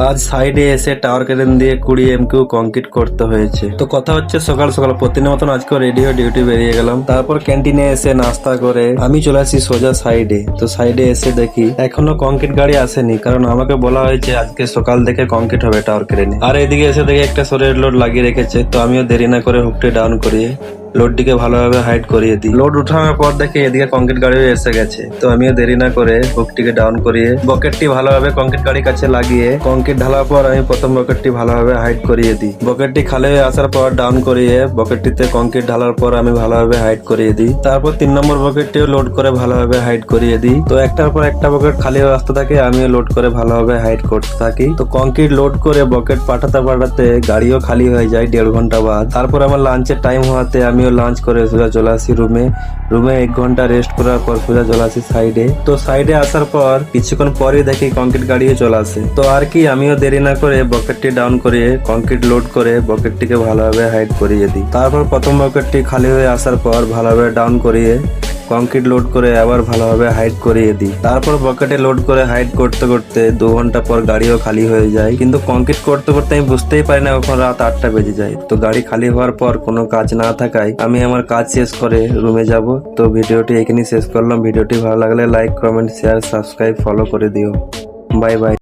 আজ সাইডে এসে টাওয়ার ক্রেন দিয়ে 20 MQ কংক্রিট করতে হয়েছে। তো কথা হচ্ছে সকাল সকাল প্রতিদিনের মতন আজকে রেডি হয়ে ডিউটি বেরিয়ে গেলাম। তারপর ক্যান্টিনে এসে নাস্তা করে আমি চলে আসি সোজা সাইডে। তো সাইডে এসে দেখি এখনো কংক্রিট গাড়ি আসেনি, কারণ আমাকে বলা হয়েছে আজকে সকাল থেকে কংক্রিট হবে টাওয়ার ক্রেনে। আর এদিকে এসে দেখি একটা সরের লোড লাগিয়ে রেখেছে। তো আমিও দেরি না করে হুকটি ডাউন করিয়ে লোডটিকে ভালোভাবে হাইড করিয়ে দিই। লোড উঠানোর পর দেখে এদিকে কংক্রিট গাড়িও এসে গেছে। তো আমিও দেরি না করে হুকটিকে ডাউন করিয়ে বকেটটি ভালোভাবে কংক্রিট গাড়ির কাছে লাগিয়ে কংক্রিট ঢালার পর আমি প্রথম বকেটটি ভালোভাবে হাইড করিয়ে দিই। বকেটটি খালি হয়ে আসার পর ডাউন করিয়ে বকেটটিতে কংক্রিট ঢালার পর আমি ভালোভাবে হাইড করিয়ে দিই। তারপর 3 নম্বর বকেটটিও লোড করে ভালোভাবে হাইড করিয়ে দিই। তো একটার পর একটা বকেট খালি হয়ে আসতে থাকে, আমিও লোড করে ভালোভাবে হাইড করতে থাকি। তো কংক্রিট লোড করে বকেট পাঠাতে পাঠাতে গাড়িও খালি হয়ে যায় 1.5 ঘন্টা বাদ। তারপর আমার লাঞ্চের টাইম হওয়াতে আমিও লাঞ্চ করে সোজা চলে আসি রুমে। 1 ঘন্টা রেস্ট করার পর সোজা চলে আসি সাইডে। তো সাইডে আসার পর কিছুক্ষণ পরে দেখি কংক্রিট গাড়িও চলে আসে। তো আর কি আমিও দেরি না করে বকেটটি ডাউন করিয়ে কংক্রিট লোড করে বকেটটিকে ভালোভাবে হাইড করিয়ে দিই। তারপর প্রথম বকেটটি খালি হয়ে আসার পর ভালোভাবে ডাউন করিয়ে কংক্রিট লোড করে আবার ভালোভাবে হাইড করিয়ে দিই। তারপর বকেটে লোড করে হাইড করতে করতে 2 ঘন্টা পর গাড়িও খালি হয়ে যায়। কিন্তু কংক্রিট করতে করতে আমি বুঝতেই পারি না কখন রাত 8টা বেজে যায়। তো গাড়ি খালি হওয়ার পর কোনো কাজ না থাকায় আমি আমার কাজ শেষ করে রুমে যাব। তো ভিডিওটি এখানেই শেষ করলাম। ভিডিওটি ভালো লাগলে like, comment, share, subscribe, follow করে দিও। Bye bye.